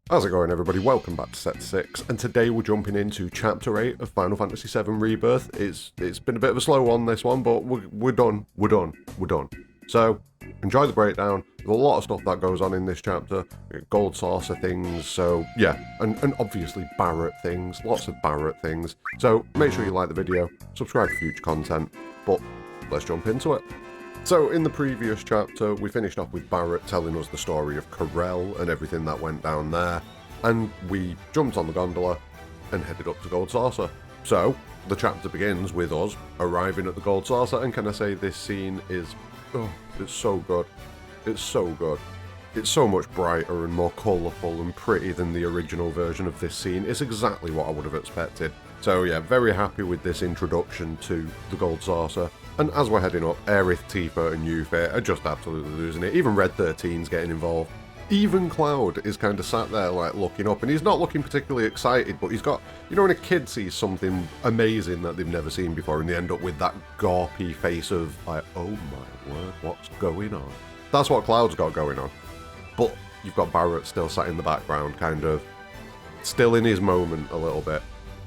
How's it going, everybody? Welcome back to Set 6, and today we're jumping into Chapter 8 of Final Fantasy VII Rebirth. It's been a bit of a slow one, this one, but we're done. So, enjoy the breakdown. There's a lot of stuff that goes on in this chapter. Gold saucer things, so yeah, and obviously Barret things, lots of Barret things. So, make sure you like the video, subscribe for future content, but let's jump into it. So, in the previous chapter, we finished off with Barret telling us the story of Corel and everything that went down there, and we jumped on the gondola and headed up to Gold Saucer. So, the chapter begins with us arriving at the Gold Saucer, and can I say this scene is, oh, it's so good. It's so good. It's so much brighter and more colourful and pretty than the original version of this scene. It's exactly what I would have expected. So yeah, very happy with this introduction to the Gold Saucer. And as we're heading up, Aerith, Tifa and Yuffie are just absolutely losing it. Even Red 13's getting involved. Even Cloud is kind of sat there like looking up, and he's not looking particularly excited, but he's got, you know, when a kid sees something amazing that they've never seen before and they end up with that gawpy face of like, oh my word, what's going on? That's what Cloud's got going on. But you've got Barret still sat in the background, kind of still in his moment a little bit.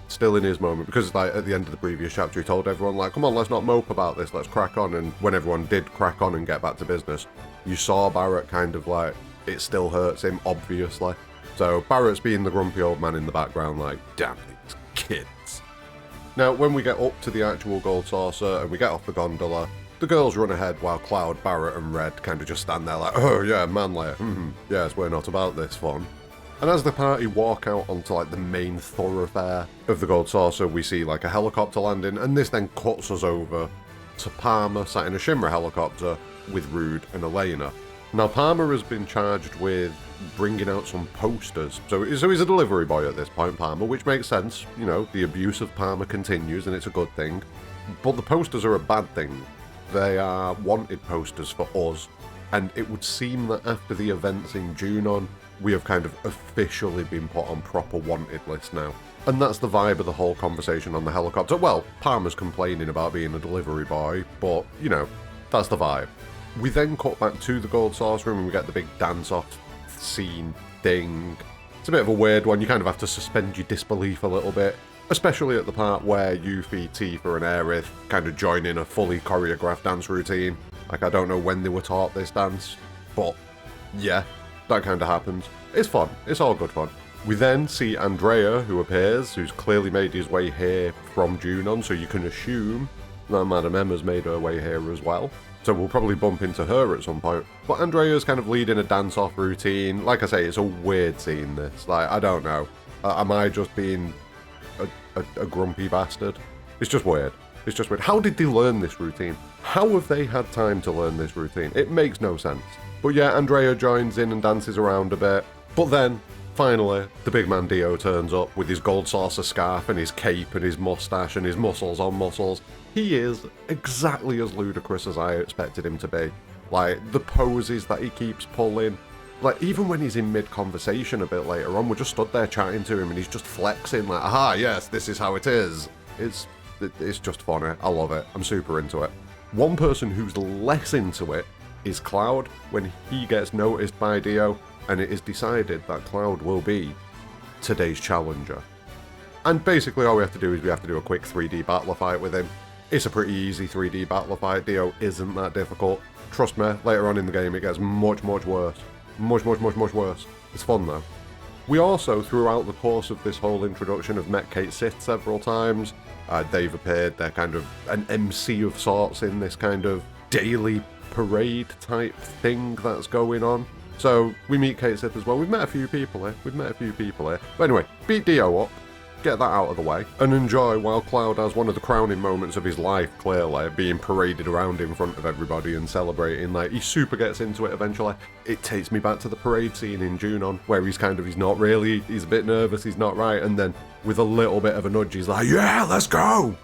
Still in his moment, because like at the end of the previous chapter he told everyone like, come on, let's not mope about this, let's crack on. And when everyone did crack on and get back to business, you saw Barret kind of like, it still hurts him, obviously. So Barret's being the grumpy old man in the background like, damn these kids. Now when we get up to the actual Gold Saucer and we get off the gondola, the girls run ahead while Cloud, Barret and Red kind of just stand there like, oh yeah, manly, yes, we're not about this fun. And as the party walk out onto like the main thoroughfare of the Gold Saucer, we see like a helicopter landing, and this then cuts us over to Palmer sat in a Shinra helicopter with Rude and Elena. Now Palmer has been charged with bringing out some posters, so he's a delivery boy at this point, Palmer, which makes sense, you know, the abuse of Palmer continues and it's a good thing. But the posters are a bad thing. They are wanted posters for us, and it would seem that after the events in Junon, we have kind of officially been put on proper wanted list now. And that's the vibe of the whole conversation on the helicopter. Well, Palmer's complaining about being a delivery boy, but, you know, that's the vibe. We then cut back to the Gold Saucer and we get the big dance-off scene thing. It's a bit of a weird one. You kind of have to suspend your disbelief a little bit, especially at the part where Yuffie, Tifa and Aerith kind of join in a fully choreographed dance routine. Like, I don't know when they were taught this dance, but yeah, that kind of happens. It's fun. It's all good fun. We then see Andrea, who appears, who's clearly made his way here from Junon, so you can assume that Madame Emma's made her way here as well. So we'll probably bump into her at some point. But Andrea's kind of leading a dance-off routine. Like I say, it's a weird scene, this. Like, I don't know. Am I just being a grumpy bastard? It's just weird. It's just weird. How did they learn this routine? How have they had time to learn this routine? It makes no sense. But yeah, Andrea joins in and dances around a bit. But then, finally, the big man Dio turns up with his Gold Saucer scarf and his cape and his mustache and his muscles on muscles. He is exactly as ludicrous as I expected him to be. Like, the poses that he keeps pulling. Like, even when he's in mid-conversation a bit later on, we're just stood there chatting to him and he's just flexing like, aha, yes, this is how it is. It's just funny. I love it. I'm super into it. One person who's less into it is Cloud when he gets noticed by Dio, and it is decided that Cloud will be today's challenger. And basically all we have to do is we have to do a quick 3D battler fight with him. It's a pretty easy 3D battler fight. Dio isn't that difficult. Trust me, later on in the game it gets much worse. Much worse. It's fun though. We also, throughout the course of this whole introduction, have met Cait Sith several times. They've appeared, they're kind of an MC of sorts in this kind of daily parade type thing that's going on. So we meet Cait Sith as well. We've met a few people here. But anyway, beat Dio up, get that out of the way, and enjoy while Cloud has one of the crowning moments of his life, clearly, being paraded around in front of everybody and celebrating. Like, he super gets into it eventually. It takes me back to the parade scene in Junon, where he's not really, he's a bit nervous, he's not right, and then with a little bit of a nudge, he's like, yeah, let's go!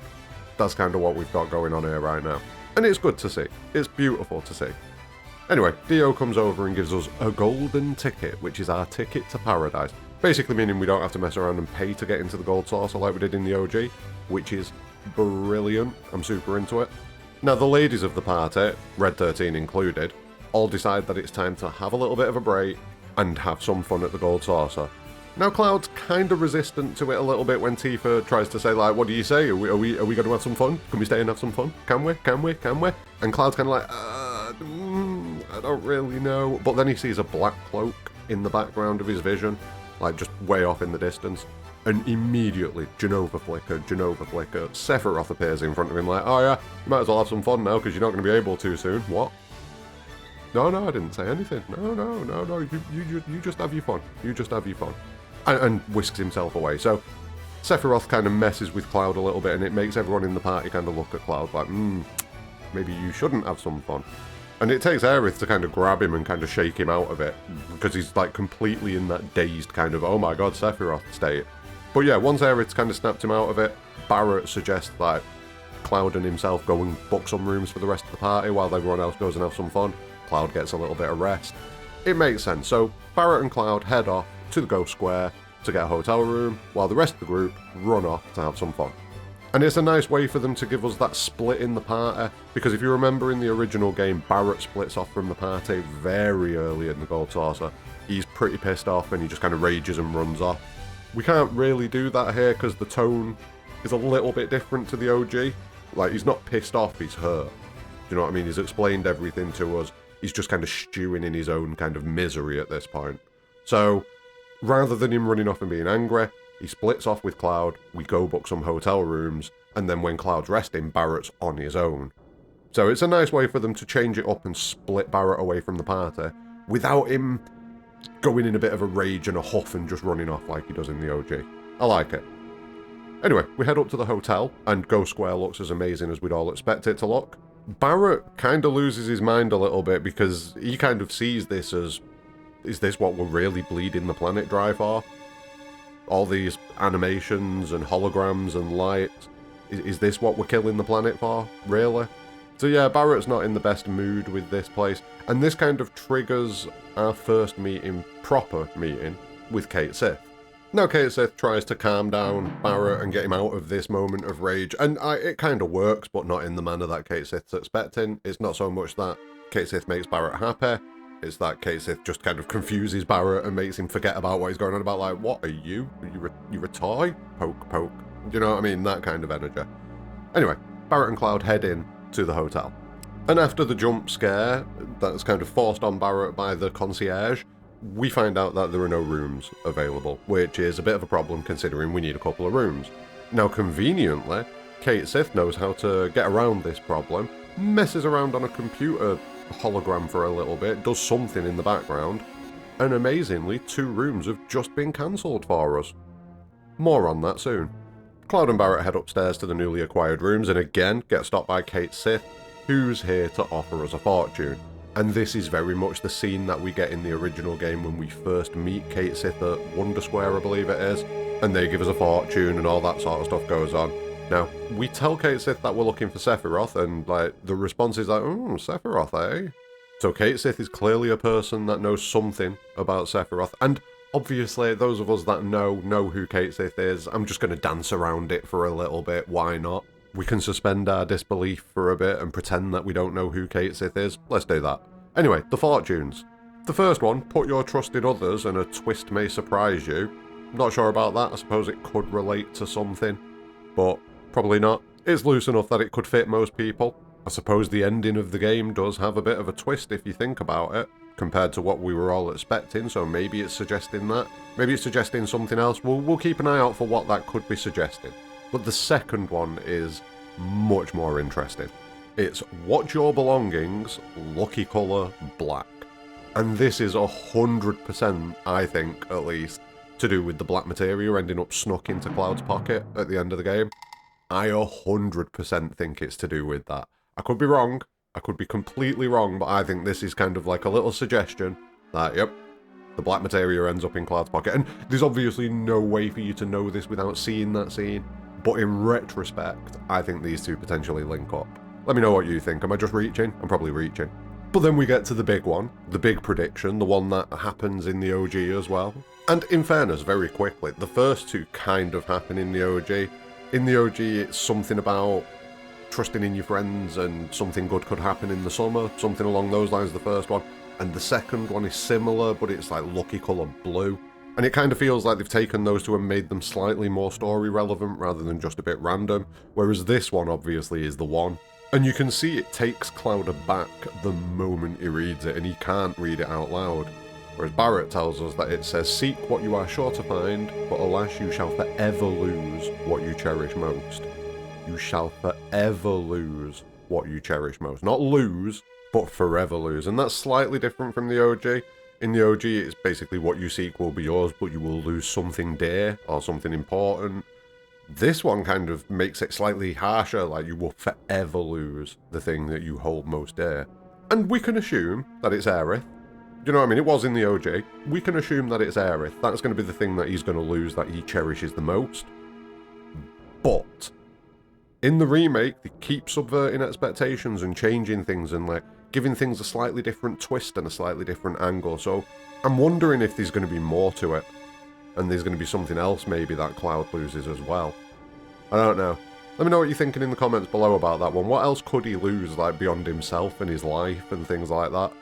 That's kind of what we've got going on here right now. And it's good to see. It's beautiful to see. Anyway, Dio comes over and gives us a golden ticket, which is our ticket to paradise. Basically meaning we don't have to mess around and pay to get into the Gold Saucer like we did in the OG, which is brilliant. I'm super into it. Now, the ladies of the party, Red 13 included, all decide that it's time to have a little bit of a break and have some fun at the Gold Saucer. Now Cloud's kind of resistant to it a little bit when Tifa tries to say, like, what do you say? Are we going to have some fun? Can we stay and have some fun? Can we? And Cloud's kind of like, I don't really know. But then he sees a black cloak in the background of his vision, like just way off in the distance. And immediately, Genova flicker, Sephiroth appears in front of him like, oh yeah, you might as well have some fun now because you're not going to be able to soon. What? No, I didn't say anything. No, you just have your fun. You just have your fun. And whisks himself away. So Sephiroth kind of messes with Cloud a little bit, and it makes everyone in the party kind of look at Cloud like, maybe you shouldn't have some fun. And it takes Aerith to kind of grab him and kind of shake him out of it, because he's like completely in that dazed kind of, oh my god, Sephiroth state. But yeah, once Aerith's kind of snapped him out of it, Barret suggests that Cloud and himself go and book some rooms for the rest of the party while everyone else goes and have some fun. Cloud gets a little bit of rest. It makes sense. So Barret and Cloud head off to the Ghost Square to get a hotel room, while the rest of the group run off to have some fun. And it's a nice way for them to give us that split in the party, because if you remember in the original game, Barret splits off from the party very early in the Gold Saucer. He's pretty pissed off and he just kind of rages and runs off. We can't really do that here because the tone is a little bit different to the OG. Like, he's not pissed off, he's hurt. Do you know what I mean? He's explained everything to us. He's just kind of stewing in his own kind of misery at this point. So, rather than him running off and being angry, he splits off with Cloud, we go book some hotel rooms, and then when Cloud's resting, Barret's on his own. So it's a nice way for them to change it up and split Barret away from the party, without him going in a bit of a rage and a huff and just running off like he does in the OG. I like it. Anyway, we head up to the hotel, and Ghost Square looks as amazing as we'd all expect it to look. Barret kind of loses his mind a little bit because he kind of sees this as, is this what we're really bleeding the planet dry for? All these animations and holograms and lights, is this what we're killing the planet for? Really? So yeah, Barret's not in the best mood with this place, and this kind of triggers our first proper meeting, with Cait Sith. Now Cait Sith tries to calm down Barret and get him out of this moment of rage, and it kind of works, but not in the manner that Cait Sith's expecting. It's not so much that Cait Sith makes Barret happy, it's that Cait Sith just kind of confuses Barret and makes him forget about what he's going on about, like, what are you? You're a toy? Poke, poke. You know what I mean? That kind of energy. Anyway, Barret and Cloud head in to the hotel. And after the jump scare that's kind of forced on Barret by the concierge, we find out that there are no rooms available, which is a bit of a problem considering we need a couple of rooms. Now, conveniently, Cait Sith knows how to get around this problem, messes around on a computer hologram for a little bit, does something in the background, and amazingly, 2 rooms have just been cancelled for us. More on that soon. Cloud and Barret head upstairs to the newly acquired rooms and again get stopped by Cait Sith, who's here to offer us a fortune. And this is very much the scene that we get in the original game when we first meet Cait Sith at Wonder Square, I believe it is, and they give us a fortune and all that sort of stuff goes on. Now, we tell Cait Sith that we're looking for Sephiroth, and like the response is like, Sephiroth, eh? So Cait Sith is clearly a person that knows something about Sephiroth, and obviously those of us that know who Cait Sith is. I'm just going to dance around it for a little bit, why not? We can suspend our disbelief for a bit and pretend that we don't know who Cait Sith is. Let's do that. Anyway, the fortunes. The first one, put your trust in others and a twist may surprise you. Not sure about that, I suppose it could relate to something, but probably not. It's loose enough that it could fit most people. I suppose the ending of the game does have a bit of a twist if you think about it, compared to what we were all expecting, so maybe it's suggesting that. Maybe it's suggesting something else. We'll keep an eye out for what that could be suggesting. But the second one is much more interesting. It's watch your belongings, lucky colour, black. And this is 100%, I think, at least, to do with the black materia ending up snuck into Cloud's pocket at the end of the game. I 100% think it's to do with that. I could be wrong, I could be completely wrong, but I think this is kind of like a little suggestion that, yep, the black materia ends up in Cloud's pocket. And there's obviously no way for you to know this without seeing that scene, but in retrospect, I think these two potentially link up. Let me know what you think. Am I just reaching? I'm probably reaching. But then we get to the big one, the big prediction, the one that happens in the OG as well. And in fairness, very quickly, the first two kind of happen in the OG. In the OG, it's something about trusting in your friends and something good could happen in the summer, something along those lines, the first one. And the second one is similar, but it's like lucky colour blue. And it kind of feels like they've taken those two and made them slightly more story relevant rather than just a bit random, whereas this one obviously is the one. And you can see it takes Cloud aback the moment he reads it, and he can't read it out loud. Whereas Barret tells us that it says, "Seek what you are sure to find, but alas, you shall forever lose what you cherish most." You shall forever lose what you cherish most. Not lose, but forever lose. And that's slightly different from the OG. In the OG, it's basically what you seek will be yours, but you will lose something dear or something important. This one kind of makes it slightly harsher, like you will forever lose the thing that you hold most dear. And we can assume that it's Aerith. You know what I mean? It was in the OG. We can assume that it's Aerith. That's going to be the thing that he's going to lose, that he cherishes the most. But in the remake, they keep subverting expectations and changing things and like giving things a slightly different twist and a slightly different angle. So I'm wondering if there's going to be more to it. And there's going to be something else maybe that Cloud loses as well. I don't know. Let me know what you're thinking in the comments below about that one. What else could he lose, like beyond himself and his life and things like that?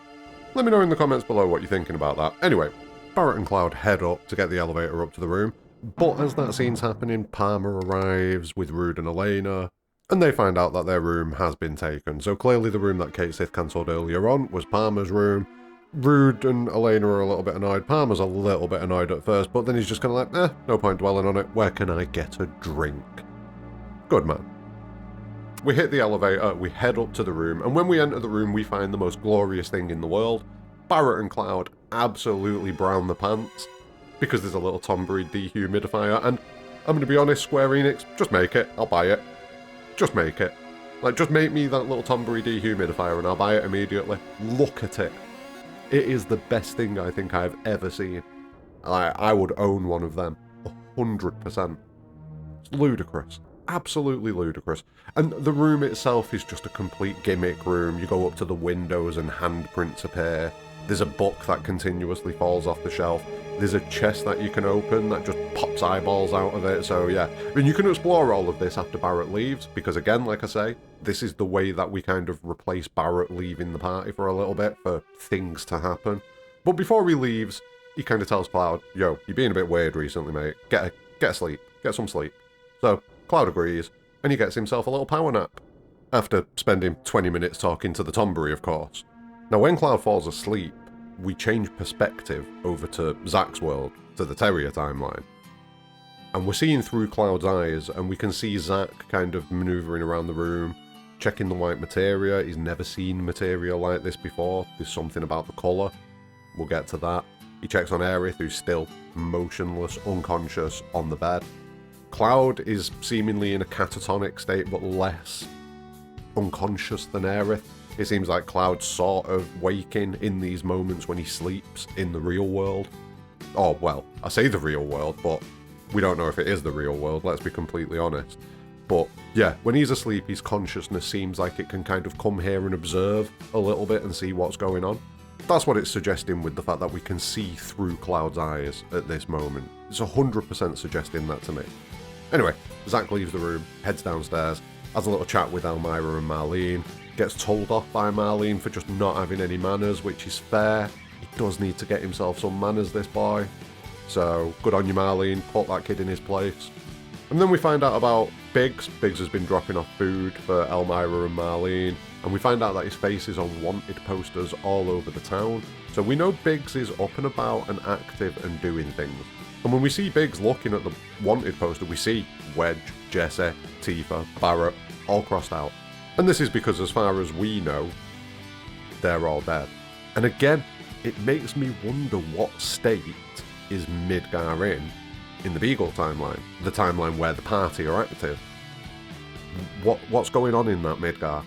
Let me know in the comments below what you're thinking about that. Anyway, Barret and Cloud head up to get the elevator up to the room. But as that scene's happening, Palmer arrives with Rude and Elena, and they find out that their room has been taken. So clearly the room that Cait Sith cancelled earlier on was Palmer's room. Rude and Elena are a little bit annoyed. Palmer's a little bit annoyed at first, but then he's just kind of like, no point dwelling on it. Where can I get a drink? Good man. We hit the elevator, we head up to the room, and when we enter the room, we find the most glorious thing in the world. Barret and Cloud absolutely brown the pants, because there's a little Tombury dehumidifier, and I'm going to be honest, Square Enix, just make it. I'll buy it. Just make it. Like, just make me that little Tombury dehumidifier, and I'll buy it immediately. Look at it. It is the best thing I think I've ever seen. I would own one of them. 100%. It's ludicrous. Absolutely ludicrous. And the room itself is just a complete gimmick room. You go up to the windows and handprints appear. There's a book that continuously falls off the shelf. There's a chest that you can open that just pops eyeballs out of it. So yeah, I mean, you can explore all of this after Barret leaves, because again, like I say, this is the way that we kind of replace Barret leaving the party for a little bit for things to happen. But before he leaves, he kind of tells Cloud, yo, you're being a bit weird recently, mate. Get a sleep. Get some sleep. So Cloud agrees, and he gets himself a little power nap. After spending 20 minutes talking to the Tombury, of course. Now, when Cloud falls asleep, we change perspective over to Zack's world, to the Terrier timeline. And we're seeing through Cloud's eyes, and we can see Zack kind of manoeuvring around the room, checking the white materia. He's never seen materia like this before. There's something about the colour. We'll get to that. He checks on Aerith, who's still motionless, unconscious, on the bed. Cloud is seemingly in a catatonic state, but less unconscious than Aerith. It seems like Cloud's sort of waking in these moments when he sleeps in the real world. Oh, well, I say the real world, but we don't know if it is the real world, let's be completely honest. But yeah, when he's asleep, his consciousness seems like it can kind of come here and observe a little bit and see what's going on. That's what it's suggesting with the fact that we can see through Cloud's eyes at this moment. It's 100% suggesting that to me. Anyway, Zack leaves the room, heads downstairs, has a little chat with Elmira and Marlene, gets told off by Marlene for just not having any manners, which is fair. He does need to get himself some manners, this boy. So, good on you, Marlene. Put that kid in his place. And then we find out about Biggs. Biggs has been dropping off food for Elmira and Marlene. And we find out that his face is on wanted posters all over the town. So we know Biggs is up and about and active and doing things. And when we see Biggs looking at the wanted poster, we see Wedge, Jesse, Tifa, Barret, all crossed out. And this is because as far as we know, they're all dead. And again, it makes me wonder what state is Midgar in the Beagle timeline, the timeline where the party are active. What's going on in that Midgar?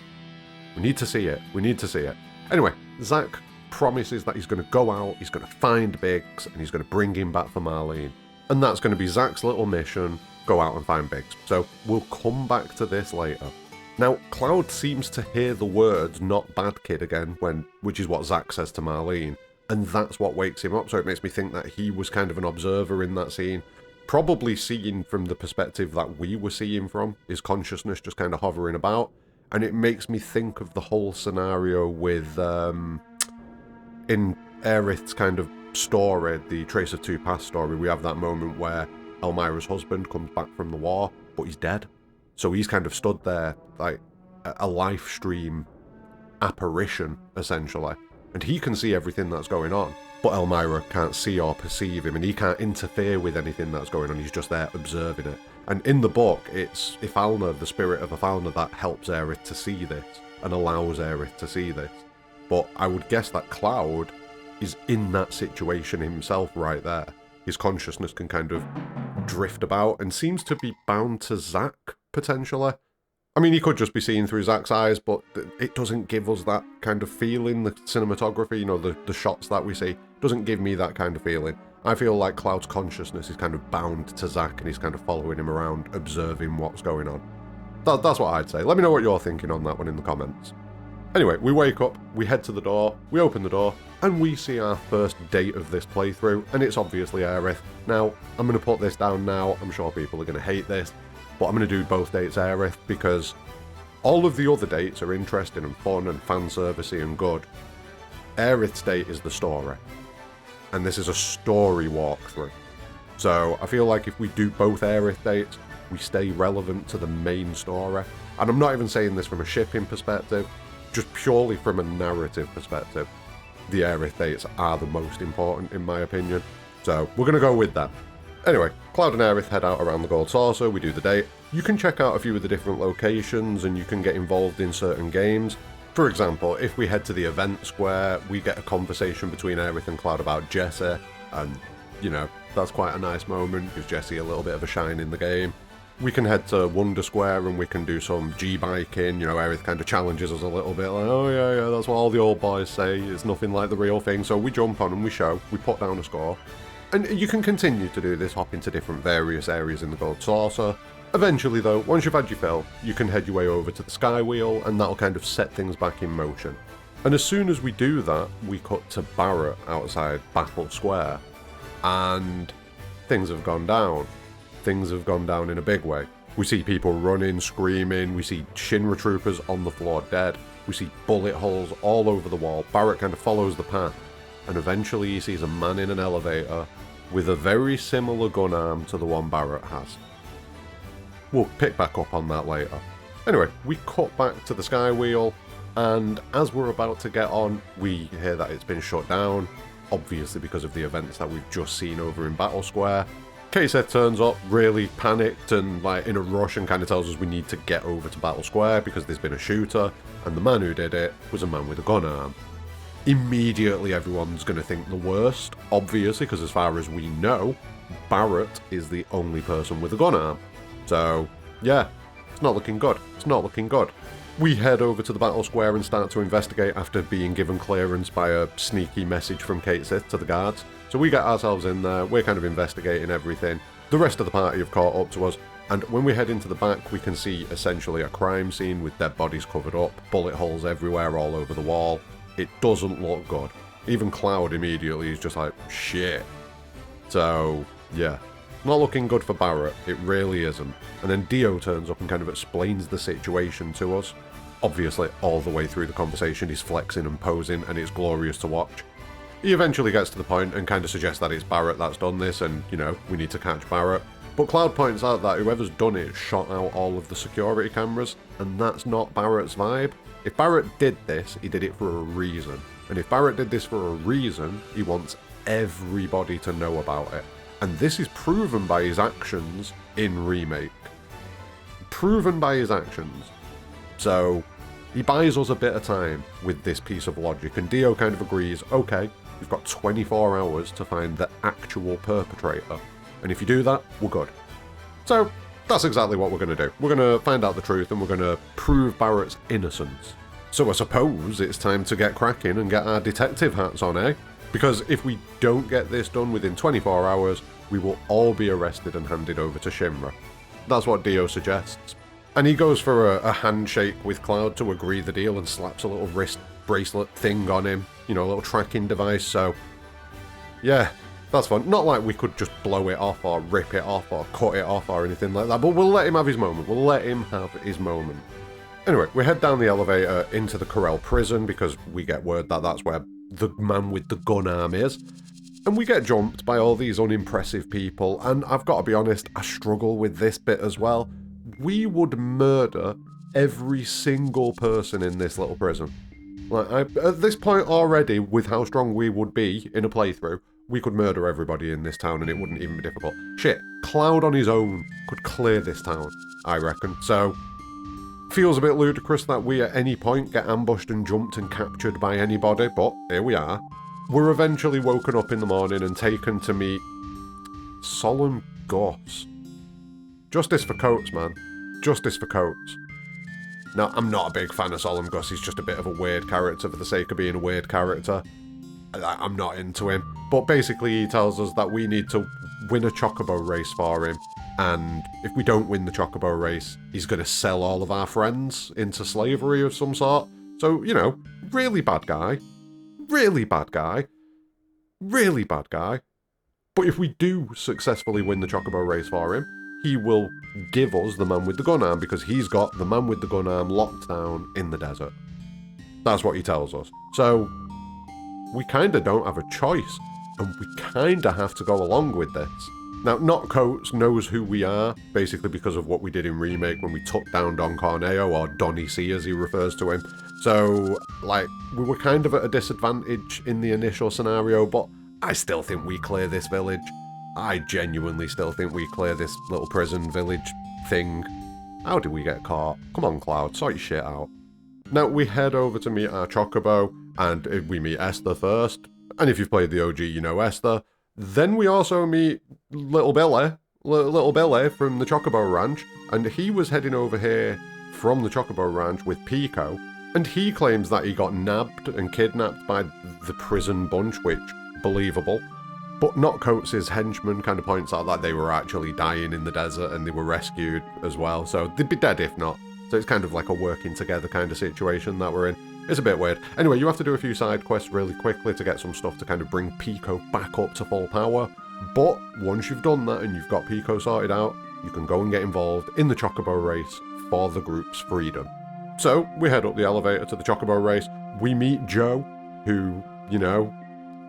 We need to see it. We need to see it. Anyway, Zack promises that he's going to go out, he's going to find Biggs, and he's going to bring him back for Marlene. And that's going to be Zack's little mission, go out and find Biggs. So we'll come back to this later. Now, Cloud seems to hear the words, not bad kid again, which is what Zack says to Marlene, and that's what wakes him up, so it makes me think that he was kind of an observer in that scene, probably seeing from the perspective that we were seeing from, his consciousness just kind of hovering about, and it makes me think of the whole scenario with, in Aerith's kind of story, the Trace of Two Paths story, we have that moment where Elmira's husband comes back from the war, but he's dead. So he's kind of stood there like a live stream apparition, essentially. And he can see everything that's going on, but Elmira can't see or perceive him, and he can't interfere with anything that's going on. He's just there observing it. And in the book, it's Ifalna, the spirit of Ifalna, that helps Aerith to see this and allows Aerith to see this. But I would guess that Cloud is in that situation himself right there. His consciousness can kind of drift about and seems to be bound to Zack, potentially. I mean, he could just be seeing through Zack's eyes, but it doesn't give us that kind of feeling. The cinematography, you know, the shots that we see, doesn't give me that kind of feeling. I feel like Cloud's consciousness is kind of bound to Zack, and he's kind of following him around, observing what's going on. That's what I'd say. Let me know what you're thinking on that one in the comments. Anyway, we wake up, we head to the door, we open the door, and we see our first date of this playthrough, and it's obviously Aerith. Now, I'm going to put this down now. I'm sure people are going to hate this, but I'm going to do both dates Aerith, because all of the other dates are interesting and fun and fan-servicey and good. Aerith's date is the story, and this is a story walkthrough. So I feel like if we do both Aerith dates, we stay relevant to the main story. And I'm not even saying this from a shipping perspective, just purely from a narrative perspective. The Aerith dates are the most important, in my opinion. So we're going to go with that. Anyway, Cloud and Aerith head out around the Gold Saucer, we do the date. You can check out a few of the different locations and you can get involved in certain games. For example, if we head to the event square, we get a conversation between Aerith and Cloud about Jessie, and, you know, that's quite a nice moment, gives Jessie a little bit of a shine in the game. We can head to Wonder Square and we can do some G-biking, you know, Aerith kind of challenges us a little bit, like, oh yeah, that's what all the old boys say, it's nothing like the real thing, so we jump on and we show, we put down a score. And you can continue to do this, hop into different various areas in the Gold Saucer. Eventually though, once you've had your fill, you can head your way over to the Sky Wheel, and that'll kind of set things back in motion. And as soon as we do that, we cut to Barret outside Battle Square, and things have gone down. Things have gone down in a big way. We see people running, screaming, we see Shinra troopers on the floor dead, we see bullet holes all over the wall. Barret kind of follows the path, and eventually he sees a man in an elevator with a very similar gun arm to the one Barret has. We'll pick back up on that later. Anyway, we cut back to the Sky Wheel, and as we're about to get on, we hear that it's been shut down, obviously because of the events that we've just seen over in Battle Square. Cait Sith turns up, really panicked and like in a rush, and kind of tells us we need to get over to Battle Square because there's been a shooter, and the man who did it was a man with a gun arm. Immediately everyone's going to think the worst, obviously, because as far as we know, Barret is the only person with a gun arm. So, yeah, it's not looking good. It's not looking good. We head over to the Battle Square and start to investigate after being given clearance by a sneaky message from Cait Sith to the guards. So we get ourselves in there, we're kind of investigating everything. The rest of the party have caught up to us, and when we head into the back, we can see essentially a crime scene with dead bodies covered up, bullet holes everywhere all over the wall. It doesn't look good. Even Cloud immediately is just like, shit. So, yeah. Not looking good for Barret, it really isn't. And then Dio turns up and kind of explains the situation to us. Obviously, all the way through the conversation, he's flexing and posing, and it's glorious to watch. He eventually gets to the point and kind of suggests that it's Barret that's done this, and, you know, we need to catch Barret. But Cloud points out that whoever's done it shot out all of the security cameras, and that's not Barret's vibe. If Barret did this, he did it for a reason. And if Barret did this for a reason, he wants everybody to know about it. And this is proven by his actions in Remake. Proven by his actions. So, he buys us a bit of time with this piece of logic, and Dio kind of agrees, okay, we've got 24 hours to find the actual perpetrator. And if you do that, we're good. So, that's exactly what we're going to do. We're going to find out the truth, and we're going to prove Barret's innocence. So I suppose it's time to get cracking and get our detective hats on, eh? Because if we don't get this done within 24 hours, we will all be arrested and handed over to Shinra. That's what Dio suggests. And he goes for a handshake with Cloud to agree the deal and slaps a little wrist bracelet thing on him. You know, a little tracking device, so... yeah, that's fun. Not like we could just blow it off or rip it off or cut it off or anything like that, but we'll let him have his moment. We'll let him have his moment. Anyway, we head down the elevator into the Corel Prison because we get word that that's where the man with the gun arm is. And we get jumped by all these unimpressive people, and I've got to be honest, I struggle with this bit as well. We would murder every single person in this little prison. Like, at this point already, with how strong we would be in a playthrough, we could murder everybody in this town and it wouldn't even be difficult. Shit, Cloud on his own could clear this town, I reckon. So, feels a bit ludicrous that we at any point get ambushed and jumped and captured by anybody, but here we are. We're eventually woken up in the morning and taken to meet Solemn Gus. Justice for Coates, man. Justice for Coates. Now, I'm not a big fan of Solemn Gus. He's just a bit of a weird character for the sake of being a weird character. I'm not into him. But basically, he tells us that we need to win a Chocobo race for him. And if we don't win the Chocobo race, he's going to sell all of our friends into slavery of some sort. So, you know, really bad guy. Really bad guy. Really bad guy. But if we do successfully win the Chocobo race for him, he will give us the man with the gun arm because he's got the man with the gun arm locked down in the desert. That's what he tells us. So, we kind of don't have a choice, and we kind of have to go along with this. Now, Not Coates knows who we are, basically because of what we did in Remake when we took down Don Corneo, or Donny C as he refers to him. So, like, we were kind of at a disadvantage in the initial scenario, but I still think we clear this village. I genuinely still think we clear this little prison village thing. How did we get caught? Come on, Cloud, sort your shit out. Now, we head over to meet our Chocobo, and we meet Esther first. And if you've played the OG, you know Esther. Then we also meet Little Billy from the Chocobo Ranch, and he was heading over here from the Chocobo Ranch with Pico, and he claims that he got nabbed and kidnapped by the prison bunch, which, believable. But Not Coates' henchman kind of points out that they were actually dying in the desert and they were rescued as well, so they'd be dead if not. So it's kind of like a working together kind of situation that we're in. It's a bit weird. Anyway, you have to do a few side quests really quickly to get some stuff to kind of bring Pico back up to full power. But once you've done that and you've got Pico sorted out, you can go and get involved in the Chocobo race for the group's freedom. So we head up the elevator to the Chocobo race. We meet Joe, who, you know,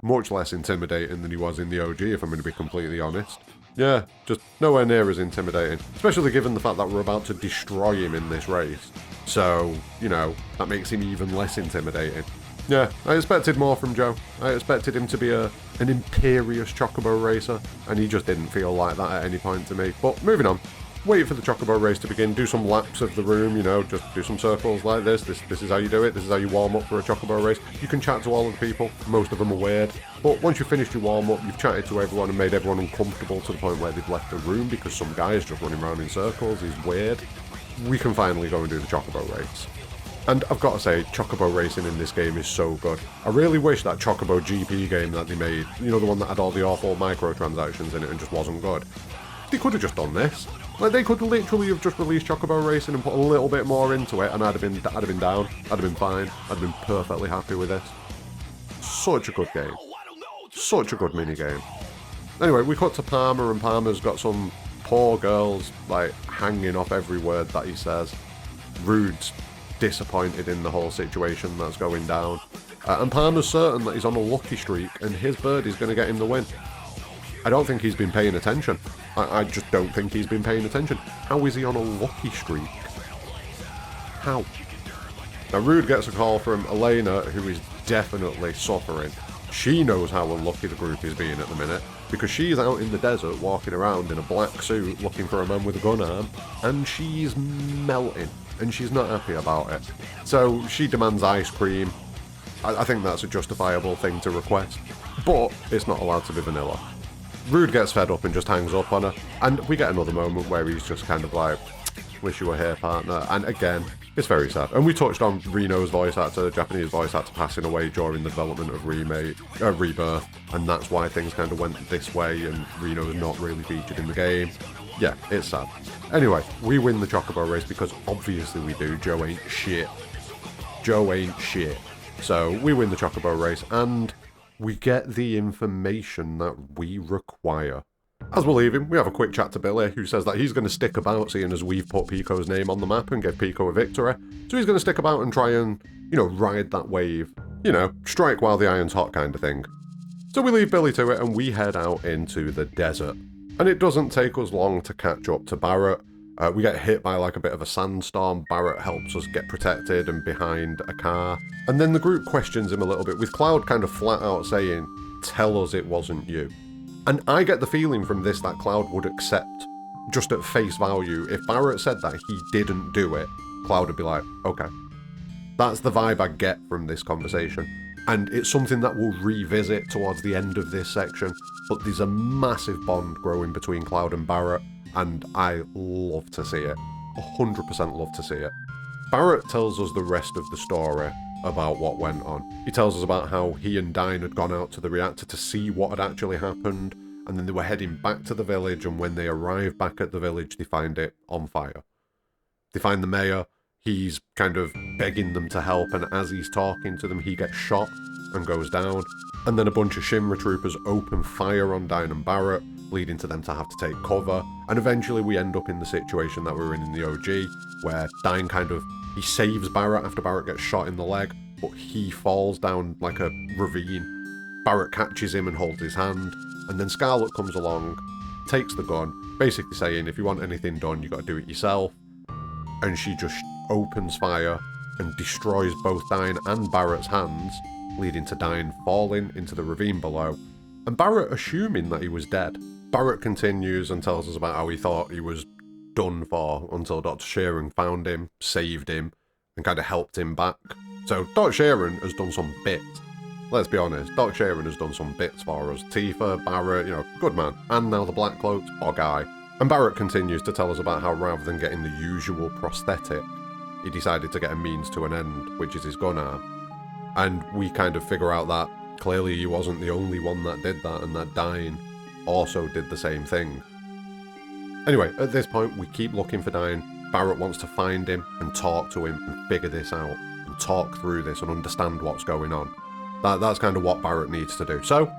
much less intimidating than he was in the OG, if I'm going to be completely honest. Yeah, just nowhere near as intimidating, especially given the fact that we're about to destroy him in this race. So, you know, that makes him even less intimidating. Yeah, I expected more from Joe. I expected him to be an imperious Chocobo racer, and he just didn't feel like that at any point to me. But moving on. Wait for the Chocobo race to begin, do some laps of the room, you know, just do some circles like this. This is how you do it, this is how you warm up for a Chocobo race. You can chat to all of the people, most of them are weird, but once you've finished your warm up, you've chatted to everyone and made everyone uncomfortable to the point where they've left the room because some guy is just running around in circles, he's weird. We can finally go and do the Chocobo race. And I've got to say, Chocobo racing in this game is so good. I really wish that Chocobo GP game that they made, you know, the one that had all the awful microtransactions in it and just wasn't good. They could have just done this. Like, they could literally have just released Chocobo Racing and put a little bit more into it, and I'd have been down. I'd have been fine. I'd have been perfectly happy with this. Such a good game. Such a good mini-game. Anyway, we cut to Palmer, and Palmer's got some poor girls, like, hanging off every word that he says. Rude's disappointed in the whole situation that's going down. And Palmer's certain that he's on a lucky streak, and his birdie's going to get him the win. I don't think he's been paying attention. I just don't think he's been paying attention. How is he on a lucky streak? How? Now, Rude gets a call from Elena, who is definitely suffering. She knows how unlucky the group is being at the minute, because she's out in the desert walking around in a black suit looking for a man with a gun arm, and she's melting, and she's not happy about it. So she demands ice cream. I think that's a justifiable thing to request, but it's not allowed to be vanilla. Rude gets fed up and just hangs up on her, and we get another moment where he's just kind of like, wish you were here, partner, and again, it's very sad. And we touched on Reno's voice actor, the Japanese voice actor, passing away during the development of Rebirth, and that's why things kind of went this way, and Reno's not really featured in the game. Yeah, it's sad. Anyway, we win the Chocobo race because obviously we do. Joe ain't shit. Joe ain't shit. So we win the Chocobo race, and we get the information that we require. As we're leaving, we have a quick chat to Billy, who says that he's going to stick about, seeing as we've put Pico's name on the map and give Pico a victory. So he's going to stick about and try and, you know, ride that wave. You know, strike while the iron's hot kind of thing. So we leave Billy to it and we head out into the desert. And it doesn't take us long to catch up to Barret. We get hit by like a bit of a sandstorm. Barret helps us get protected and behind a car. And then the group questions him a little bit, with Cloud kind of flat out saying, "Tell us it wasn't you." And I get the feeling from this that Cloud would accept, just at face value, if Barret said that he didn't do it, Cloud would be like, okay. That's the vibe I get from this conversation. And it's something that we'll revisit towards the end of this section, but there's a massive bond growing between Cloud and Barret, and I love to see it. 100% love to see it. Barret tells us the rest of the story about what went on. He tells us about how he and Dyne had gone out to the reactor to see what had actually happened, and then they were heading back to the village, and when they arrive back at the village, they find it on fire. They find the mayor. He's kind of begging them to help, and as he's talking to them, he gets shot and goes down. And then a bunch of Shinra troopers open fire on Dyne and Barret, leading to them to have to take cover. And eventually we end up in the situation that we were in the OG, where Dyne he saves Barret after Barret gets shot in the leg, but he falls down like a ravine. Barret catches him and holds his hand, and then Scarlet comes along, takes the gun, basically saying, if you want anything done, you got to do it yourself. And she just opens fire and destroys both Dyne and Barret's hands, leading to Dyne falling into the ravine below, and Barret assuming that he was dead. Barret continues and tells us about how he thought he was done for until Dr. Sheeran found him, saved him, and kind of helped him back. So Dr. Sheeran has done some bits. Let's be honest, Dr. Sheeran has done some bits for us. Tifa, Barret, good man. And now the Black Cloaks, poor guy. And Barret continues to tell us about how rather than getting the usual prosthetic, he decided to get a means to an end, which is his gun arm. And we kind of figure out that clearly he wasn't the only one that did that, and that Dyne also did the same thing. Anyway, at this point, we keep looking for Dyne. Barret wants to find him and talk to him and figure this out, and talk through this and understand what's going on. That's kind of what Barret needs to do. So,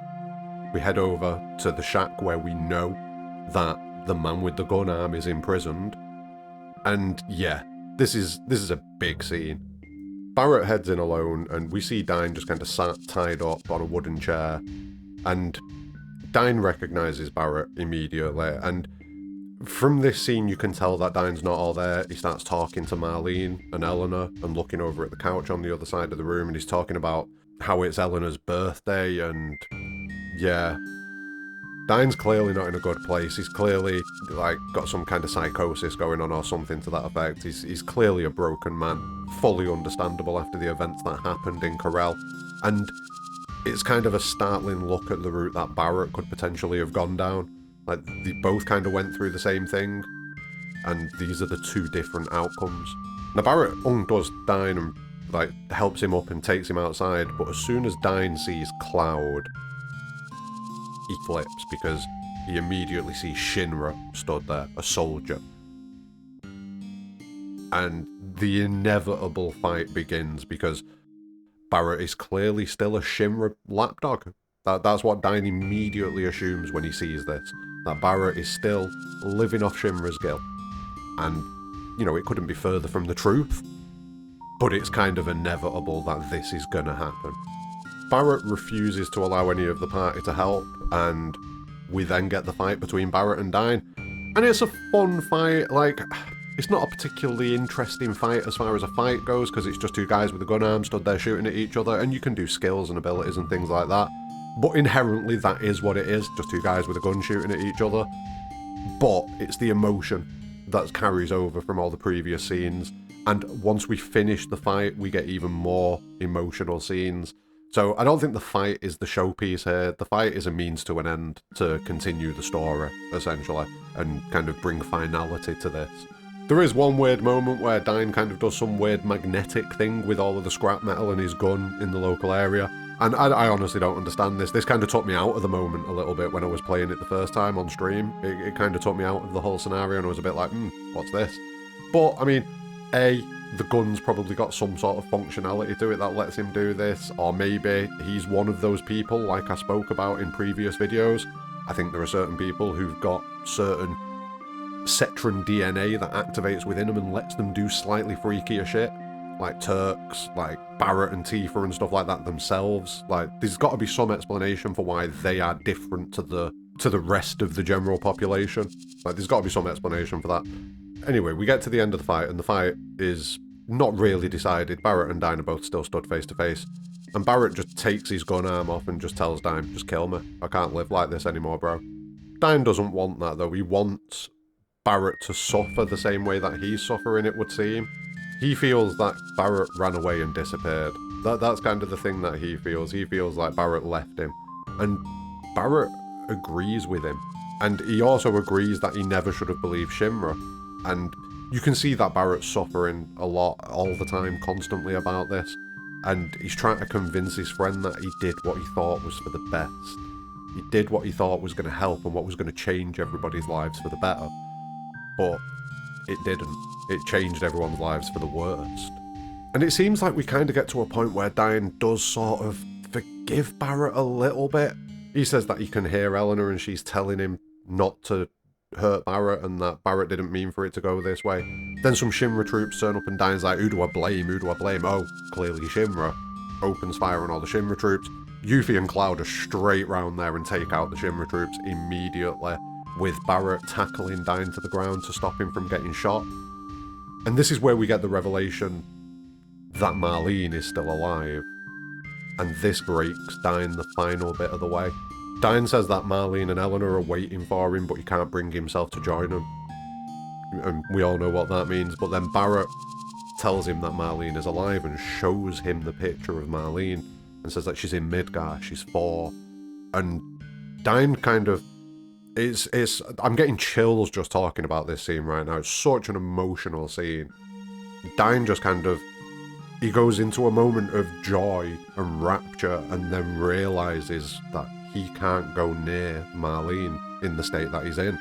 we head over to the shack where we know that the man with the gun arm is imprisoned. And yeah, this is a big scene. Barret heads in alone, and we see Dyne just kind of sat tied up on a wooden chair. And Dyne recognises Barret immediately, and from this scene you can tell that Dyne's not all there. He starts talking to Marlene and Eleanor and looking over at the couch on the other side of the room, and he's talking about how it's Eleanor's birthday, and yeah, Dyne's clearly not in a good place. He's clearly got some kind of psychosis going on or something to that effect. He's clearly a broken man, fully understandable after the events that happened in Corel. And it's kind of a startling look at the route that Barret could potentially have gone down. They both kind of went through the same thing, and these are the two different outcomes. Now Barret undoes Dyne and helps him up and takes him outside, but as soon as Dyne sees Cloud, he flips because he immediately sees Shinra stood there, a soldier. And the inevitable fight begins because Barret is clearly still a Shinra lapdog. That's what Dyne immediately assumes when he sees this, that Barret is still living off Shinra's guilt. And, it couldn't be further from the truth, but it's kind of inevitable that this is gonna happen. Barret refuses to allow any of the party to help, and we then get the fight between Barret and Dyne. And it's a fun fight. It's not a particularly interesting fight as far as a fight goes, because it's just two guys with a gun arm stood there shooting at each other, and you can do skills and abilities and things like that. But inherently, that is what it is, just two guys with a gun shooting at each other. But it's the emotion that carries over from all the previous scenes, and once we finish the fight, we get even more emotional scenes. So I don't think the fight is the showpiece here. The fight is a means to an end to continue the story, essentially, and kind of bring finality to this. There is one weird moment where Dyne kind of does some weird magnetic thing with all of the scrap metal in his gun in the local area. And I honestly don't understand this. This kind of took me out of the moment a little bit when I was playing it the first time on stream. It kind of took me out of the whole scenario, and I was a bit like, what's this? But, I mean, the gun's probably got some sort of functionality to it that lets him do this, or maybe he's one of those people like I spoke about in previous videos. I think there are certain people who've got certain Cetran DNA that activates within them and lets them do slightly freakier shit. like Turks, like Barret and Tifa and stuff like that themselves. Like, there's got to be some explanation for why they are different to the rest of the general population. Like, there's got to be some explanation for that. Anyway, we get to the end of the fight, and the fight is not really decided. Barret and Dyne are both still stood face to face, and Barret just takes his gun arm off and just tells Dyne, just kill me. I can't live like this anymore, bro. Dyne doesn't want that, though. He wants Barret to suffer the same way that he's suffering, it would seem. He feels that Barret ran away and disappeared. That's kind of the thing that he feels. He feels like Barret left him. And Barret agrees with him. And he also agrees that he never should have believed Shinra. And you can see that Barret's suffering a lot, all the time, constantly about this. And he's trying to convince his friend that he did what he thought was for the best. He did what he thought was going to help and what was going to change everybody's lives for the better. But it didn't. It changed everyone's lives for the worst. And it seems like we kind of get to a point where Dyne does sort of forgive Barret a little bit. He says that he can hear Eleanor and she's telling him not to hurt Barret and that Barret didn't mean for it to go this way. Then some Shinra troops turn up and Dyne's like, who do I blame? Who do I blame? Oh, clearly Shinra. Opens fire on all the Shinra troops. Yuffie and Cloud are straight round there and take out the Shinra troops immediately, with Barret tackling Dyne to the ground to stop him from getting shot. And this is where we get the revelation that Marlene is still alive. And this breaks Dyne the final bit of the way. Dyne says that Marlene and Eleanor are waiting for him, but he can't bring himself to join them. And we all know what that means, but then Barret tells him that Marlene is alive and shows him the picture of Marlene and says that she's in Midgar, she's 4. And Dyne kind of... I'm getting chills just talking about this scene right now. It's such an emotional scene. Dyne just kind of... He goes into a moment of joy and rapture and then realises that he can't go near Marlene in the state that he's in.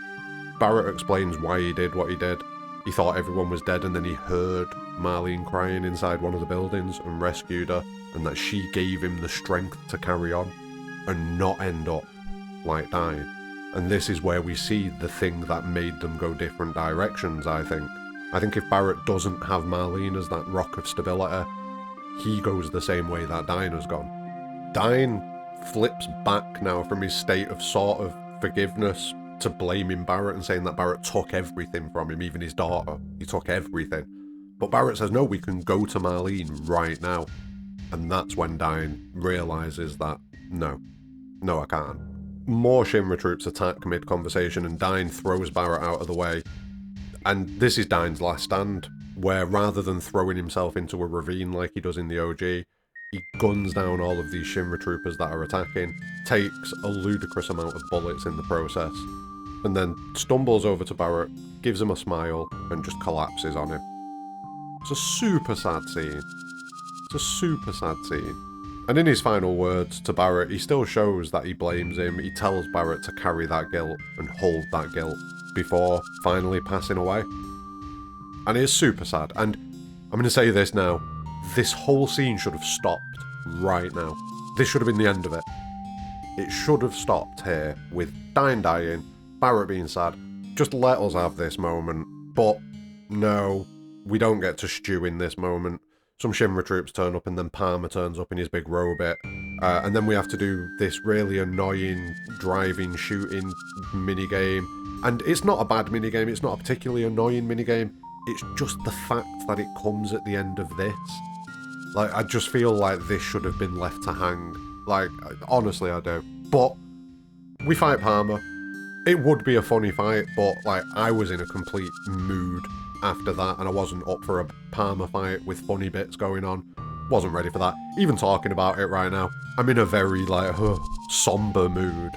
Barret explains why he did what he did. He thought everyone was dead and then he heard Marlene crying inside one of the buildings and rescued her, and that she gave him the strength to carry on and not end up like Dyne. And this is where we see the thing that made them go different directions, I think. I think if Barret doesn't have Marlene as that rock of stability, he goes the same way that Dyne has gone. Dyne flips back now from his state of sort of forgiveness to blaming Barret and saying that Barret took everything from him, even his daughter. He took everything. But Barret says, no, we can go to Marlene right now. And that's when Dyne realises that, no, I can't. More Shinra troops attack mid-conversation and Dyne throws Barret out of the way. And this is Dyne's last stand, where rather than throwing himself into a ravine like he does in the OG, he guns down all of these Shinra troopers that are attacking, takes a ludicrous amount of bullets in the process, and then stumbles over to Barret, gives him a smile, and just collapses on him. It's a super sad scene. It's a super sad scene. And in his final words to Barret, he still shows that he blames him. He tells Barret to carry that guilt and hold that guilt before finally passing away. And it's super sad. And I'm going to say this now. This whole scene should have stopped right now. This should have been the end of it. It should have stopped here with Dyne dying, Barret being sad. Just let us have this moment. But no, we don't get to stew in this moment. Some Shinra troops turn up and then Palmer turns up in his big robot. And then we have to do this really annoying driving, shooting minigame. And it's not a bad minigame, it's not a particularly annoying minigame. It's just the fact that it comes at the end of this. Like, I just feel like this should have been left to hang. Like, honestly, I do. But we fight Palmer. It would be a funny fight, but, like, I was in a complete mood after that, and I wasn't up for a Palmer fight with funny bits going on. Wasn't ready for that. Even talking about it right now, I'm in a very, like, somber mood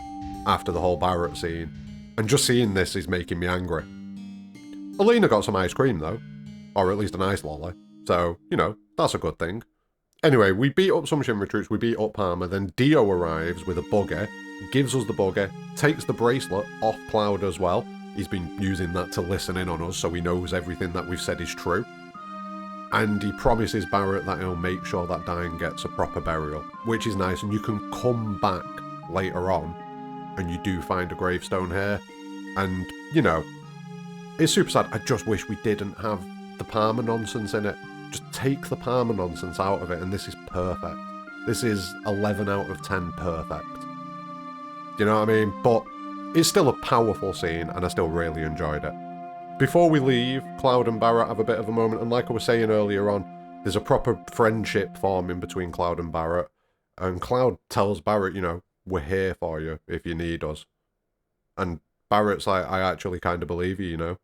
after the whole Barret scene. And just seeing this is making me angry. Alina got some ice cream, though. Or at least an ice lolly. So, you know, that's a good thing. Anyway, we beat up some Shinra troops, we beat up Palmer, then Dio arrives with a buggy, gives us the buggy, takes the bracelet off Cloud as well. He's been using that to listen in on us, so he knows everything that we've said is true. And he promises Barret that he'll make sure that Dyne gets a proper burial, which is nice, and you can come back later on, and you do find a gravestone here. And, you know, it's super sad. I just wish we didn't have the Palmer nonsense in it. Just take the Palmer nonsense out of it, and this is perfect. This is 11 out of 10 perfect. Do you know what I mean? But it's still a powerful scene, and I still really enjoyed it. Before we leave, Cloud and Barret have a bit of a moment, and like I was saying earlier on, there's a proper friendship forming between Cloud and Barret, and Cloud tells Barret, you know, we're here for you if you need us. And Barret's like, I actually kind of believe you, you know.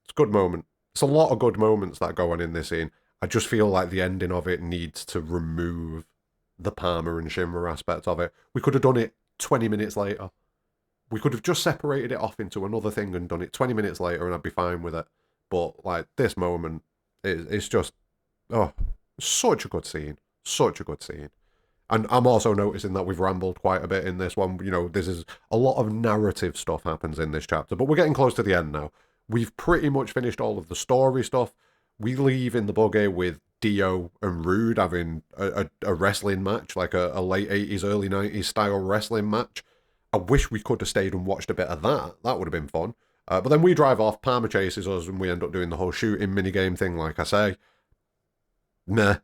It's a good moment. It's a lot of good moments that go on in this scene. I just feel like the ending of it needs to remove the Palmer and Shinra aspect of it. We could have done it 20 minutes later. We could have just separated it off into another thing and done it 20 minutes later and I'd be fine with it. But, like, this moment, it's just, oh, such a good scene. Such a good scene. And I'm also noticing that we've rambled quite a bit in this one. You know, this is a lot of narrative stuff happens in this chapter, but we're getting close to the end now. We've pretty much finished all of the story stuff. We leave in the buggy with Dio and Rude having a wrestling match, like a late 80s, early 90s style wrestling match. I wish we could have stayed and watched a bit of that. That would have been fun. But then we drive off, Palmer chases us, and we end up doing the whole shooting minigame thing, like I say. Meh.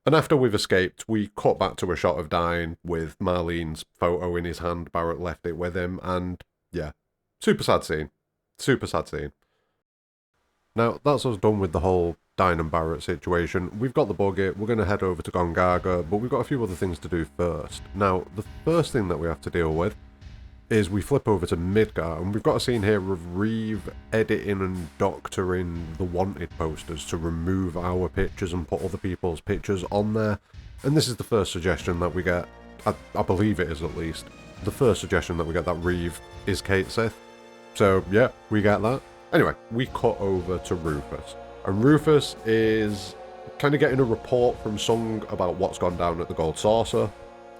And after we've escaped, we cut back to a shot of Dyne with Marlene's photo in his hand. Barret left it with him, and yeah, super sad scene. Super sad scene. Now, that's us done with the whole Dyne and Barret situation. We've got the buggy, we're going to head over to Gongaga, but we've got a few other things to do first. Now, the first thing that we have to deal with is we flip over to Midgar, and we've got a scene here of Reeve editing and doctoring the wanted posters to remove our pictures and put other people's pictures on there. And this is the first suggestion that we get, I believe it is at least, the first suggestion that we get that Reeve is Cait Sith. So yeah, we get that. Anyway, we cut over to Rufus. And Rufus is kind of getting a report from Sung about what's gone down at the Gold Saucer.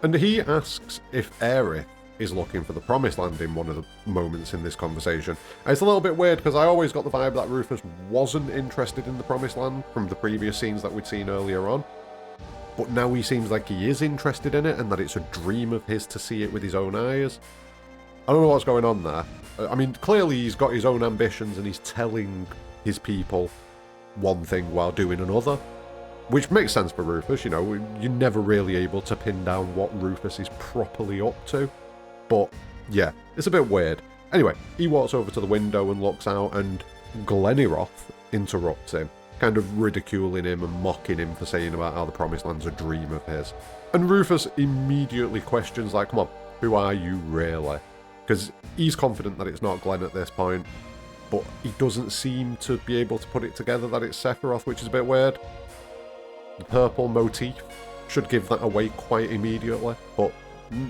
And he asks if Aerith is looking for the Promised Land in one of the moments in this conversation. And it's a little bit weird because I always got the vibe that Rufus wasn't interested in the Promised Land from the previous scenes that we'd seen earlier on. But now he seems like he is interested in it and that it's a dream of his to see it with his own eyes. I don't know what's going on there. I mean, clearly he's got his own ambitions and he's telling his people one thing while doing another. Which makes sense for Rufus, you know, you're never really able to pin down what Rufus is properly up to. But, yeah, it's a bit weird. Anyway, he walks over to the window and looks out, and Gleniroth interrupts him, kind of ridiculing him and mocking him for saying about how the Promised Land's a dream of his. And Rufus immediately questions, like, come on, who are you really? Because he's confident that it's not Glenn at this point, but he doesn't seem to be able to put it together that it's Sephiroth, which is a bit weird. The purple motif should give that away quite immediately, but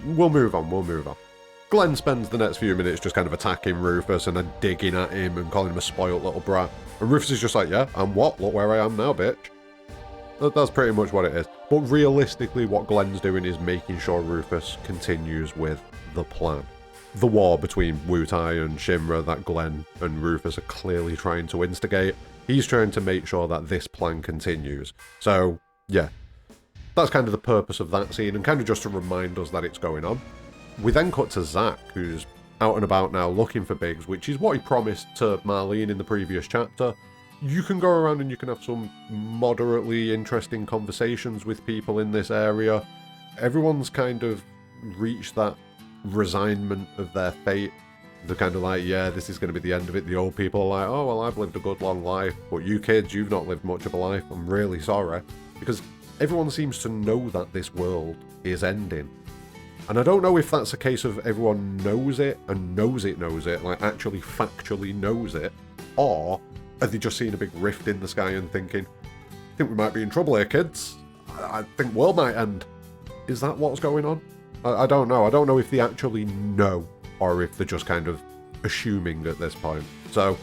we'll move on, Glenn spends the next few minutes just kind of attacking Rufus and then digging at him and calling him a spoiled little brat. And Rufus is just like, yeah, and what? Look where I am now, bitch. That's pretty much what it is. But realistically, what Glenn's doing is making sure Rufus continues with the plan. The war between Wutai and Shinra that Glenn and Rufus are clearly trying to instigate. He's trying to make sure that this plan continues. So, yeah. That's kind of the purpose of that scene, and kind of just to remind us that it's going on. We then cut to Zack, who's out and about now looking for Biggs, which is what he promised to Marlene in the previous chapter. You can go around and you can have some moderately interesting conversations with people in this area. Everyone's kind of reached that resignment of their fate. They're kind of like, yeah, this is going to be the end of it. The old people are like, oh, well, I've lived a good long life, but you kids, you've not lived much of a life. I'm really sorry. Because everyone seems to know that this world is ending. And I don't know if that's a case of everyone knows it and knows it, like actually factually knows it, or are they just seeing a big rift in the sky and thinking, I think we might be in trouble here, kids. I think the world might end. Is that what's going on? I don't know. I don't know if they actually know or if they're just kind of assuming at this point. So,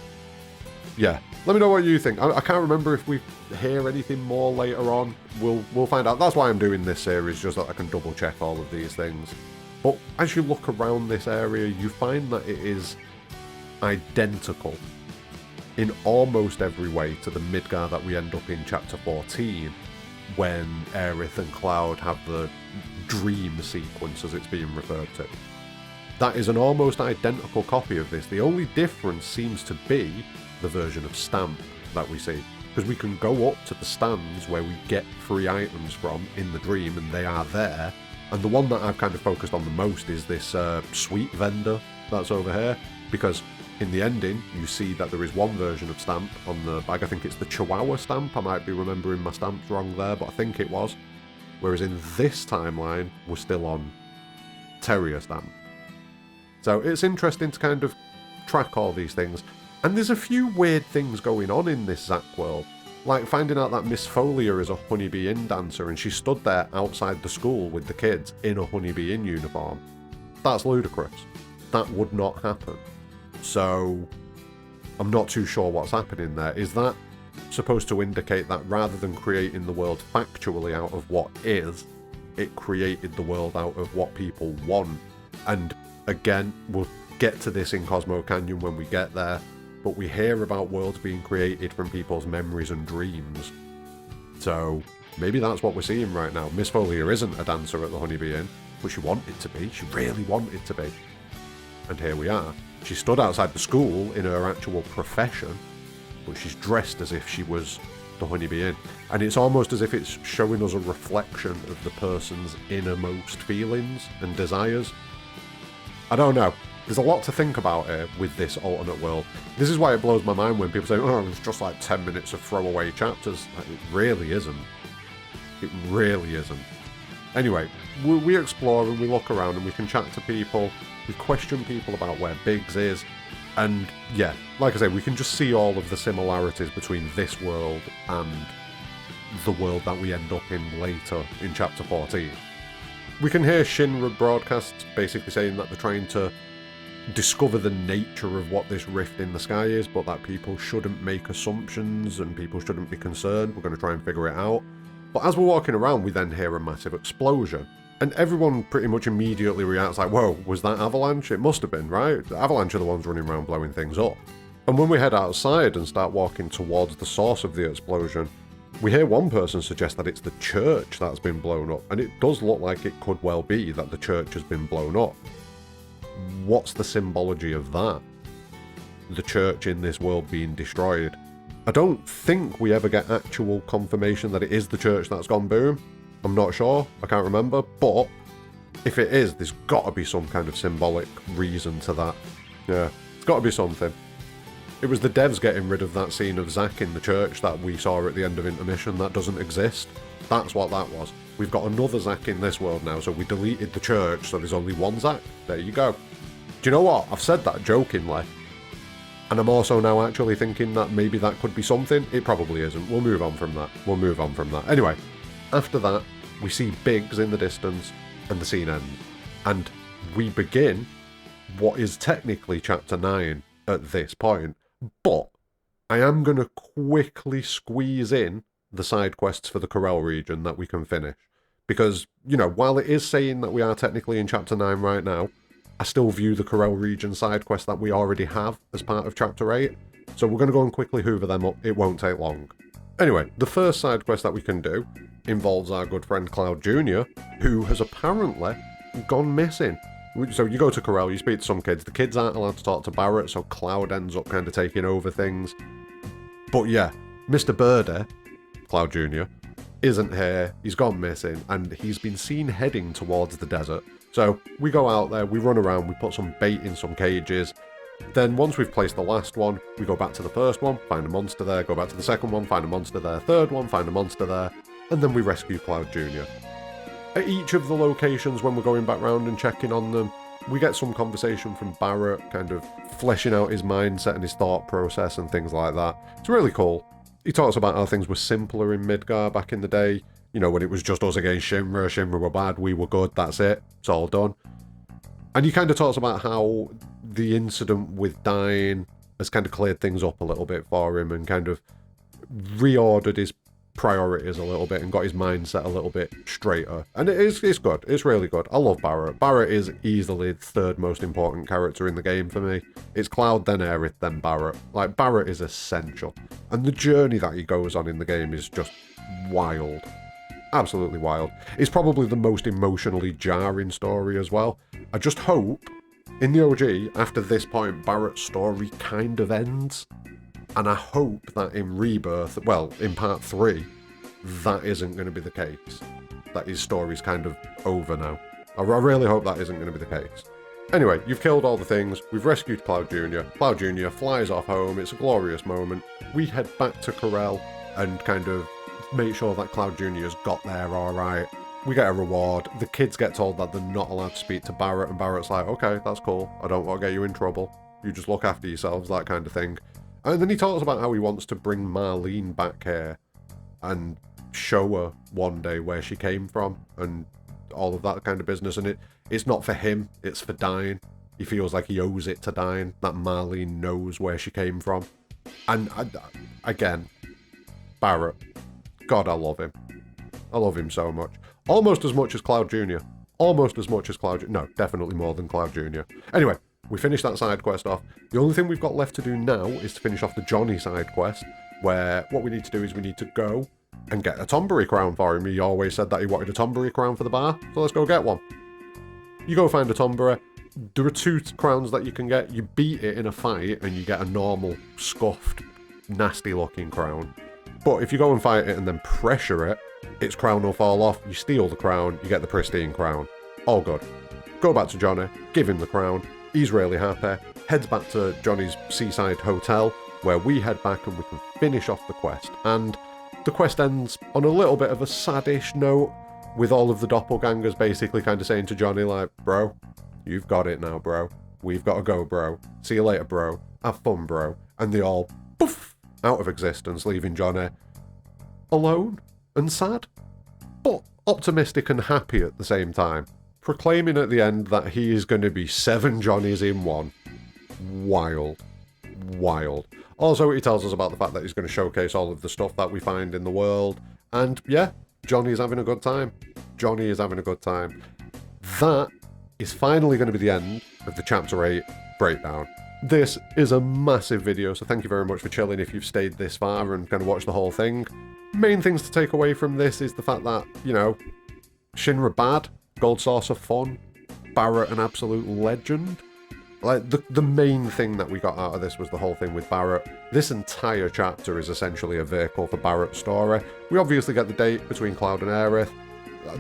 yeah. Let me know what you think. I can't remember if we hear anything more later on. We'll find out. That's why I'm doing this series, just so I can double check all of these things. But as you look around this area, you find that it is identical in almost every way to the Midgar that we end up in chapter 14, when Aerith and Cloud have the dream sequence, as it's being referred to. That is an almost identical copy of this. The only difference seems to be the version of Stamp. that we see. Because we can go up to the stands where we get free items from in the dream, and they are there. And the one that I've kind of focused on the most is this sweet vendor that's over here. Because in the ending, you see that there is one version of stamp on the bag. I think it's the Chihuahua stamp. I might be remembering my stamps wrong there, but I think it was. Whereas in this timeline, we're still on Terrier stamp. So it's interesting to kind of track all these things. And there's a few weird things going on in this Zack world. Like finding out that Miss Folia is a Honeybee Inn dancer and she stood there outside the school with the kids in a Honeybee Inn uniform. That's ludicrous. That would not happen. So I'm not too sure what's happening there. Is that supposed to indicate that rather than creating the world factually out of what is, it created the world out of what people want? And again, we'll get to this in Cosmo Canyon when we get there, but we hear about worlds being created from people's memories and dreams. So maybe that's what we're seeing right now. Miss Folia isn't a dancer at the Honeybee Inn, but she wanted to be. She really wanted to be. And here we are. She stood outside the school in her actual profession, but she's dressed as if she was the Honeybee Inn. And it's almost as if it's showing us a reflection of the person's innermost feelings and desires. I don't know. There's a lot to think about here with this alternate world. This is why it blows my mind when people say, oh, it's just like 10 minutes of throwaway chapters. Like, it really isn't. It really isn't. Anyway, we explore and we look around and we can chat to people. We question people about where Biggs is. And yeah, like I say, we can just see all of the similarities between this world and the world that we end up in later in Chapter 14. We can hear Shinra broadcasts basically saying that they're trying to discover the nature of what this rift in the sky is, but that people shouldn't make assumptions and people shouldn't be concerned. We're going to try and figure it out. But as we're walking around, we then hear a massive explosion. And everyone pretty much immediately reacts like, whoa, was that Avalanche? It must have been, right? The Avalanche are the ones running around blowing things up. And when we head outside and start walking towards the source of the explosion, we hear one person suggest that it's the church that's been blown up. And it does look like it could well be that the church has been blown up. What's the symbology of that? The church in this world being destroyed. I don't think we ever get actual confirmation that it is the church that's gone boom. I'm not sure, I can't remember, but if it is, there's got to be some kind of symbolic reason to that. Yeah, it's got to be something. It was the devs getting rid of that scene of Zack in the church that we saw at the end of Intermission. That doesn't exist. That's what that was. We've got another Zack in this world now, so we deleted the church, so there's only one Zack. There you go. Do you know what? I've said that jokingly. And I'm also now actually thinking that maybe that could be something. It probably isn't. We'll move on from that. Anyway, after that, we see Biggs in the distance, and the scene ends. And we begin what is technically Chapter 9 at this point. But I am going to quickly squeeze in the side quests for the Corel region that we can finish. Because, you know, while it is saying that we are technically in Chapter 9 right now, I still view the Corel region side quest that we already have as part of Chapter 8. So we're going to go and quickly hoover them up. It won't take long. Anyway, the first side quest that we can do involves our good friend Cloud Jr., who has apparently gone missing. So you go to Corel, you speak to some kids. The kids aren't allowed to talk to Barret, so Cloud ends up kind of taking over things. But yeah, Mr. Birdie, Cloud Jr., isn't here. He's gone missing, and he's been seen heading towards the desert. So we go out there, we run around, we put some bait in some cages. Then once we've placed the last one, we go back to the first one, find a monster there, go back to the second one, find a monster there, third one, find a monster there, and then we rescue Cloud Jr. At each of the locations, when we're going back round and checking on them, we get some conversation from Barret, kind of fleshing out his mindset and his thought process and things like that. It's really cool. He talks about how things were simpler in Midgar back in the day, you know, when it was just us against Shinra, Shinra were bad, we were good, that's it, it's all done. And he kind of talks about how the incident with Dyne has kind of cleared things up a little bit for him and kind of reordered his priorities a little bit and got his mindset a little bit straighter. And it's good. It's really good. I love Barret. Barret is easily the third most important character in the game for me. It's Cloud, then Aerith, then Barret. Like, Barret is essential. And the journey that he goes on in the game is just wild. Absolutely wild. It's probably the most emotionally jarring story as well. I just hope, in the OG, after this point, Barret's story kind of ends. And I hope that in Rebirth, well, in part 3, that isn't going to be the case. That his story's kind of over now. I really hope that isn't going to be the case. Anyway, you've killed all the things, we've rescued Cloud Jr. Cloud Jr. flies off home, it's a glorious moment. We head back to Corel and kind of make sure that Cloud Jr.'s got there alright. We get a reward, the kids get told that they're not allowed to speak to Barret, and Barret's like, okay, that's cool, I don't want to get you in trouble. You just look after yourselves, that kind of thing. And then he talks about how he wants to bring Marlene back here and show her one day where she came from and all of that kind of business. And it's not for him, it's for Dyne. He feels like he owes it to Dyne, that Marlene knows where she came from. And again, Barret, God, I love him. I love him so much. Almost as much as Cloud Jr. Almost as much as Cloud Jr. No, definitely more than Cloud Jr. Anyway, we finished that side quest off. The only thing we've got left to do now is to finish off the Johnny side quest, where what we need to do is we need to go and get a Tombury crown for him. He always said that he wanted a Tombury crown for the bar, so let's go get one. You go find a Tombury. There are 2 crowns that you can get. You beat it in a fight and you get a normal, scuffed, nasty-looking crown. But if you go and fight it and then pressure it, its crown will fall off, you steal the crown, you get the pristine crown. All good. Go back to Johnny, give him the crown, he's really happy, heads back to Johnny's seaside hotel, where we head back and we can finish off the quest. And the quest ends on a little bit of a saddish note, with all of the doppelgangers basically kind of saying to Johnny, like, bro, you've got it now, bro. We've got to go, bro. See you later, bro. Have fun, bro. And they all, poof, out of existence, leaving Johnny alone and sad, but optimistic and happy at the same time, proclaiming at the end that he is going to be 7 Johnnies in one. Wild. Wild. Also, he tells us about the fact that he's going to showcase all of the stuff that we find in the world, and yeah, Johnny is having a good time. Johnny is having a good time. That is finally going to be the end of the Chapter 8 breakdown. This is a massive video, so thank you very much for chilling if you've stayed this far and kind of watched the whole thing. Main things to take away from this is the fact that, you know, Shinra bad, Gold Saucer fun, Barret an absolute legend. Like, the main thing that we got out of this was the whole thing with Barret. This entire chapter is essentially a vehicle for Barret's story. We obviously get the date between Cloud and Aerith.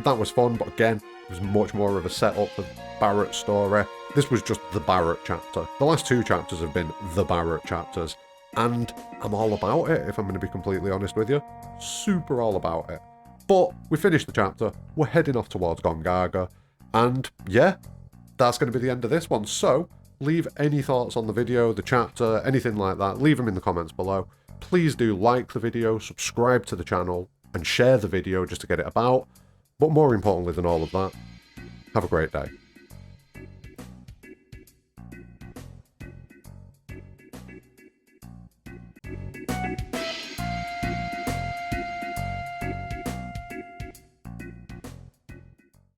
That was fun, but again, it was much more of a setup for Barret's story. This was just the Barret chapter. The last 2 chapters have been the Barret chapters. And I'm all about it, if I'm going to be completely honest with you. Super all about it. But we finished the chapter, we're heading off towards Gongaga, and yeah, that's going to be the end of this one. So, leave any thoughts on the video, the chapter, anything like that, leave them in the comments below. Please do like the video, subscribe to the channel, and share the video just to get it about. But more importantly than all of that, have a great day.